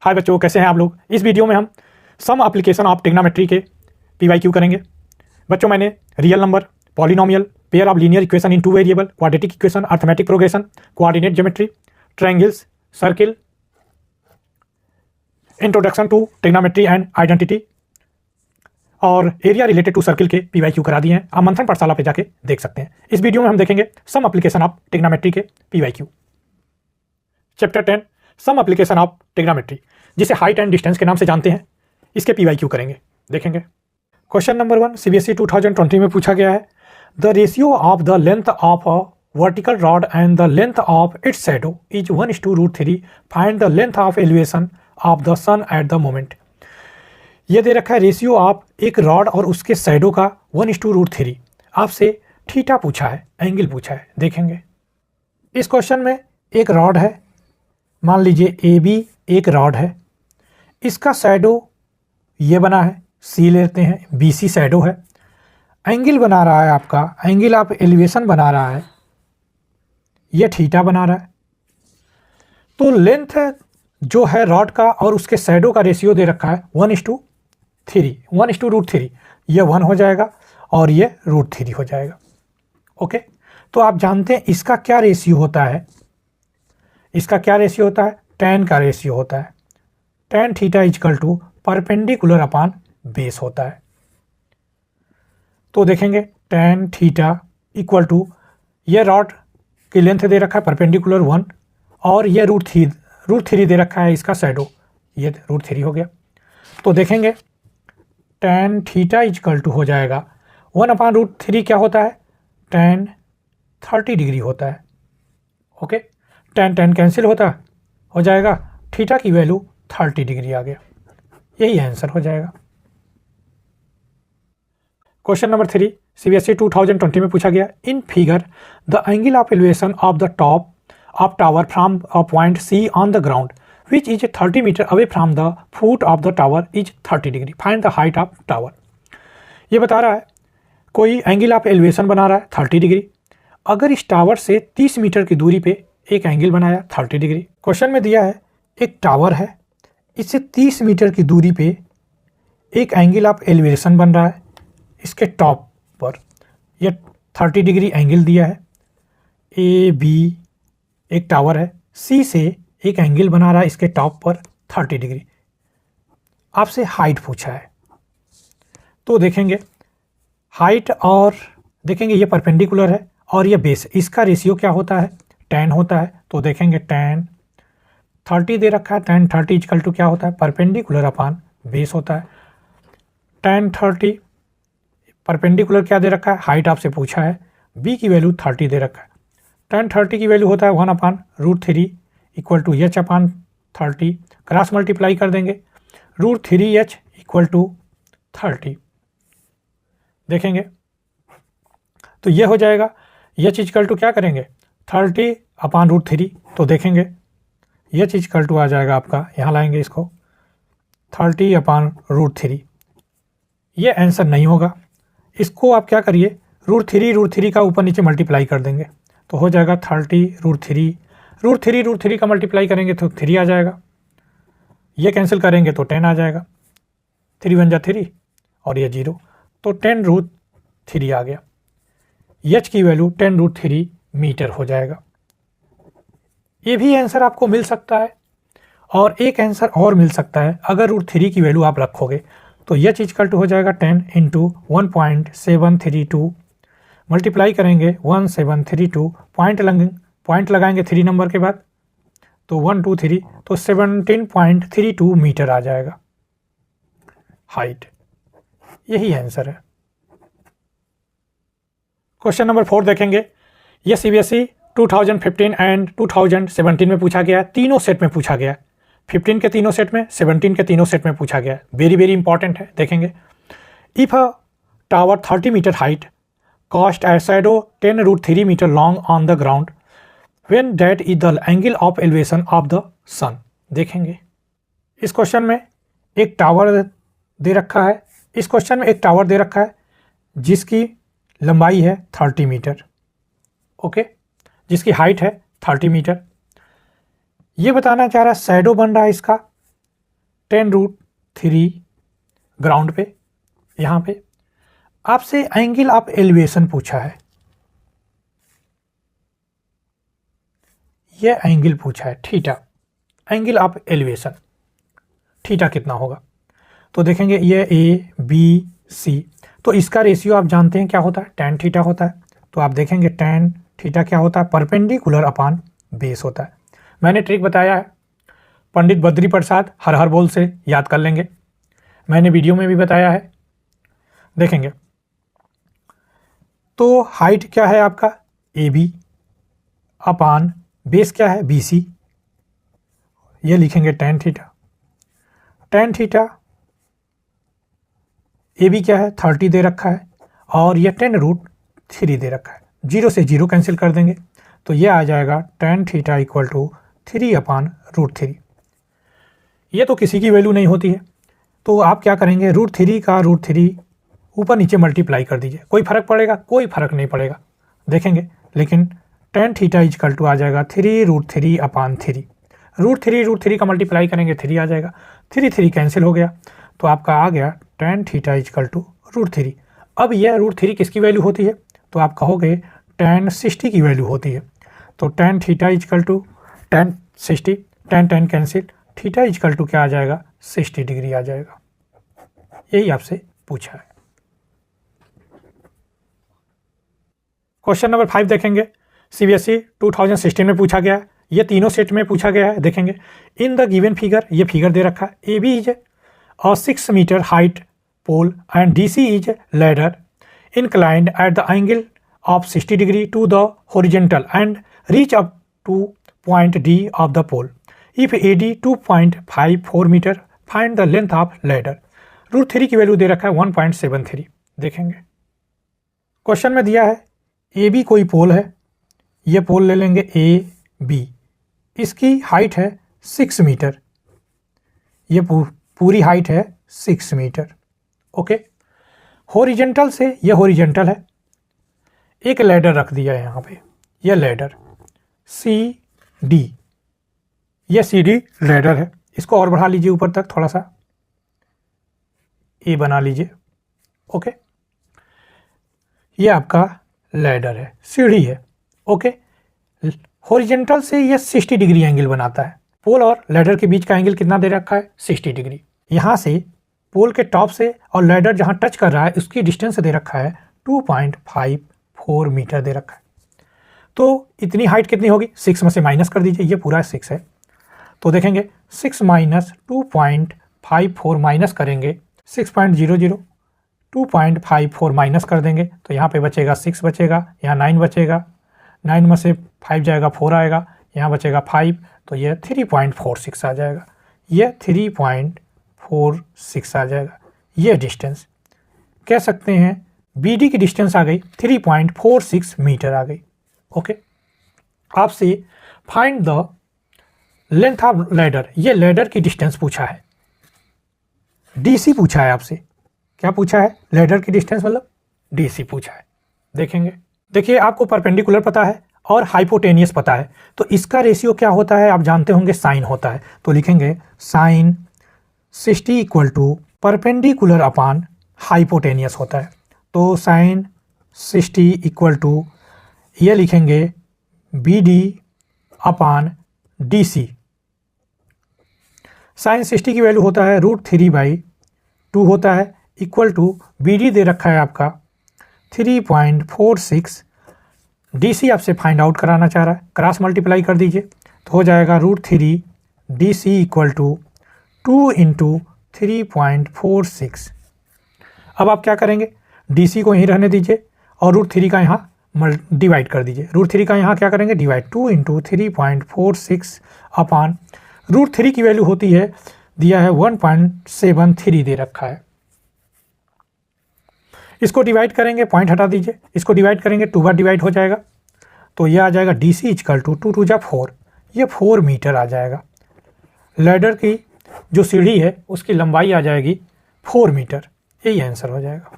हाय बच्चों, कैसे हैं आप लोग। इस वीडियो में हम सम एप्लीकेशन ऑफ ट्रिग्नोमेट्री के PYQ करेंगे। बच्चों, मैंने real number, polynomial, pair of linear equation in two variable, quadratic equation, arithmetic progression, coordinate geometry, triangles, circle, introduction to trigonometry and identity और एरिया रिलेटेड टू सर्किल के PYQ करा दिए हैं। आप मंथन पाठशाला पे जाके देख सकते हैं। इस वीडियो में हम देखेंगे सम एप्लीकेशन ऑफ ट्रिग्नोमेट्री के PYQ। Chapter 10 some application of trigonometry, जिसे हाइट एंड डिस्टेंस के नाम से जानते हैं, इसके PYQ करेंगे, देखेंगे। क्वेश्चन नंबर 1 CBSE 2020 में पूछा गया है। The ratio of the length of a vertical rod and the length of its shadow is 1:√3। Find the length of elevation of the sun at the moment. ये दे रखा है रेशियो ऑफ एक rod और उसके शैडो का 1:√3। आपसे theta पूछा है, एंगल पूछा है, देखेंगे। इस क्वेश्चन में एक रॉड है, मान लीजिए AB एक रॉड है, इसका शैडो ये बना है, C लेते हैं, BC शैडो है। एंगल बना रहा है आपका, एंगल ऑफ एलिवेशन बना रहा है, ये थीटा बना रहा है। तो लेंथ जो है रॉड का और उसके शैडो का रेशियो दे रखा है 1:3, 1:√3। ये 1 हो जाएगा और ये √3 हो जाएगा। ओके, तो आप जानते हैं इसका क्या रेशियो होता है। इसका क्या रेशियो होता है, tan का रेशियो होता है। tan theta equal to perpendicular upon base होता है। तो देखेंगे tan थीटा इक्वल टू, ये रॉड की लेंथ दे रखा है परपेंडिकुलर 1 और ये √3 दे रखा है इसका शैडो, ये √3 हो गया। तो देखेंगे tan थीटा इक्वल टू हो जाएगा 1/√3 क्या होता है, tan 30 डिग्री होता है। ओके, tan कैंसिल होता हो जाएगा, थीटा की वैल्यू 30 डिग्री आ गया, यही आंसर हो जाएगा। क्वेश्चन नंबर 3 CBSE 2020 में पूछा गया। In figure the angle of elevation of the top of tower from a point C on the ground which is 30 metre away from the foot of the tower is 30 degree. Find the height of tower. ये बता रहा है कोई angle of elevation बना रहा है 30 degree. अगर इस टावर से 30 मीटर की दूरी पे एक एंगल बनाया 30 डिग्री। क्वेश्चन में दिया है एक टावर है, इससे 30 मीटर की दूरी पे एक एंगल ऑफ एलिवेशन बन रहा है, इसके टॉप पर यह 30 डिग्री एंगल दिया है। AB एक टावर है, C से एक एंगल बना रहा है इसके टॉप पर 30 डिग्री। आपसे हाइट पूछा है, तो देखेंगे हाइट और देखेंगे ये परपेंडिकुलर है और ये बेस, इसका रेशियो क्या होता है, tan होता है। तो देखेंगे tan 30 दे रखा है, tan 30 इक्वल टू क्या होता है, परपेंडिकुलर अपॉन बेस होता है। tan 30 परपेंडिकुलर क्या दे रखा है, हाइट आपसे पूछा है, B की वैल्यू 30 दे रखा है। tan 30 की वैल्यू होता है 1/√3 equal to h/30। Cross multiply कर देंगे, √3h इक्वल टू 30। देखेंगे तो ये हो जाएगा, h इक्वल टू क्या करेंगे 30/√3। तो देखेंगे h इक्वल टू आ जाएगा आपका, यहाँ लाएंगे इसको 30/√3। ये आंसर नहीं होगा, इसको आप क्या करिए √3 का ऊपर नीचे मल्टीप्लाई कर देंगे तो हो जाएगा 30√3 का मल्टीप्लाई करेंगे तो 3 आ जाएगा। ये कैंसिल करेंगे तो 10 आ जाएगा, 3 1 जा 3 और ये 0, तो 10√3 आ गया। h की वैल्यू 10√3 मीटर हो जाएगा। ये भी आंसर आपको मिल सकता है और एक आंसर और मिल सकता है, अगर √3 की वैल्यू आप रखोगे तो h इक्वल टू हो जाएगा 10 × 1.732, मल्टीप्लाई करेंगे 1732, पॉइंट लगाएंगे 3 नंबर के बाद तो 1 2 3, तो 17.32 मीटर आ जाएगा हाइट, यही आंसर है। क्वेश्चन नंबर 4 देखेंगे। यह CBSE 2015 एंड 2017 में पूछा गया है, तीनों सेट में पूछा गया है। 15 के तीनों सेट में, 17 के तीनों सेट में पूछा गया है। वेरी इंपॉर्टेंट है, देखेंगे। If a tower 30 meter height cost a shadow 10√3 meter long on the ground when that is the angle of elevation of the sun. देखेंगे इस क्वेश्चन में एक टावर दे रखा है, इस क्वेश्चन में एक टावर दे रखा है जिसकी लंबाई है 30 मीटर, ओके, जिसकी हाइट है 30 मीटर। ये बताना चाह रहा है शैडो बन रहा है इसका 10√3 ग्राउंड पे, यहाँ पे आपसे एंगल ऑफ एलिवेशन पूछा है, ये एंगल पूछा है theta, angle of elevation theta कितना होगा। तो देखेंगे ये ए बी सी, तो इसका रेशियो आप जानते हैं क्या होता है, tan थीटा होता है। तो आप देखेंगे tan थीटा क्या होता है, परपेंडिकुलर अपॉन बेस होता है। मैंने ट्रिक बताया है, पंडित बद्री प्रसाद हर हर बोल से याद कर लेंगे, मैंने वीडियो में भी बताया है, देखेंगे। तो हाइट क्या है आपका ए बी अपॉन बेस क्या है बी सी, ये लिखेंगे tan theta. tan theta A B क्या है 30 दे रखा है और यह 10√3 दे रखा है, 0 से 0 कैंसिल कर देंगे तो यह आ जाएगा tan थीटा इक्वल टू 3/√3। ये तो किसी की वैल्यू नहीं होती है, तो आप क्या करेंगे √3 का √3 ऊपर नीचे मल्टीप्लाई कर दीजिए, कोई फर्क पड़ेगा, कोई फर्क नहीं पड़ेगा, देखेंगे। लेकिन tan थीटा इक्वल टू आ जाएगा 3√3/3, √3 का मल्टीप्लाई करेंगे 3 आ जाएगा, 3 कैंसिल हो गया, तो आपका आ गया tan थीटा इक्वल टू √3। अब यह √3 किसकी वैल्यू होती है, तो आप कहोगे tan 60 की वैल्यू होती है। तो tan theta equal to tan 60, tan cancel, theta equal to क्या आ जाएगा 60 डिग्री आ जाएगा। यही आपसे पूछा है। क्वेश्चन नंबर 5 देखेंगे, CBSE 2016 में पूछा गया है, ये तीनों सेट में पूछा गया है। देखेंगे इन द गिवन फिगर, ये फिगर दे रखा है, A B is a 6 meter height pole and DC is ladder inclined at the angle of 60 degree to the horizontal and reach up to point D of the pole. If AD 2.54 meter, find the length of ladder. √3 की value दे रखा है 1.73। देखेंगे question में दिया है A B कोई पोल है, ये पोल ले लेंगे ए बी, इसकी हाइट है 6 मीटर, ये पूरी हाइट है 6 मीटर। ओके, हॉरिजेंटल से ये हॉरिजेंटल है, एक लैडर रख दिया है यहाँ पे, ये लैडर सी डी, ये सी डी लैडर है, इसको और बढ़ा लीजिए ऊपर तक थोड़ा सा, ए बना लीजिए। ओके, ये आपका लैडर है, सीढ़ी है। ओके, हॉरिजेंटल से ये 60 डिग्री एंगल बनाता है, पोल और लैडर के बीच का एंगल कितना दे रखा है 60 डिग्री। यहाँ से पोल के टॉप से और लैडर जहाँ टच कर रहा है उसकी डिस्टेंस दे रखा है 2.54 मीटर दे रखा है। तो इतनी हाइट कितनी होगी, 6 में से माइनस कर दीजिए, ये पूरा 6 है, तो देखेंगे 6 माइनस 2.54 माइनस करेंगे 6.00, 2.54 माइनस कर देंगे तो यहाँ पे बचेगा 6 बचेगा, यहाँ 9 बचेगा, 9 में से 5 जाएगा 4 आएगा, यहाँ बचेगा 5, तो ये 3.46 आ जाएगा, ये 3.46 आ जाएगा। ये डिस्टेंस कह सकते हैं BD की डिस्टेंस आ गई 3.46 मीटर आ गई। ओके, आपसे find the length of ladder, ये लैडर की डिस्टेंस पूछा है, DC पूछा है आपसे, क्या पूछा है लैडर की डिस्टेंस मतलब DC पूछा है। देखेंगे, देखिए आपको परपेंडिकुलर पता है और हाइपोटेनियस पता है, तो इसका रेशियो क्या होता है आप जानते होंगे, साइन होता है। तो लिखेंगे sine 60 equal to perpendicular upon hypotenuse होता है। तो साइन 60 इक्वल टू ये लिखेंगे BD अपॉन DC। साइन 60 की वैल्यू होता है √3/2 होता है, इक्वल टू BD दे रखा है आपका 3.46, DC आपसे फाइंड आउट कराना चाह रहा है, क्रॉस मल्टीप्लाई कर दीजिए तो हो जाएगा √3 DC इक्वल टू 2 × 3.46। अब आप क्या करेंगे, DC को यहीं रहने दीजिए और √3 का यहाँ डिवाइड कर दीजिए, √3 का यहाँ क्या करेंगे डिवाइड, 2 × 3.46 अपॉन √3 की वैल्यू होती है, दिया है 1.73 दे रखा है। इसको डिवाइड करेंगे, पॉइंट हटा दीजिए, इसको डिवाइड करेंगे 2 बार डिवाइड हो जाएगा, तो ये आ जाएगा DC इक्वल टू 2 × 2 = 4, ये 4 मीटर आ जाएगा। लैडर की जो सीढ़ी है उसकी लंबाई आ जाएगी 4 मीटर, यही आंसर हो जाएगा।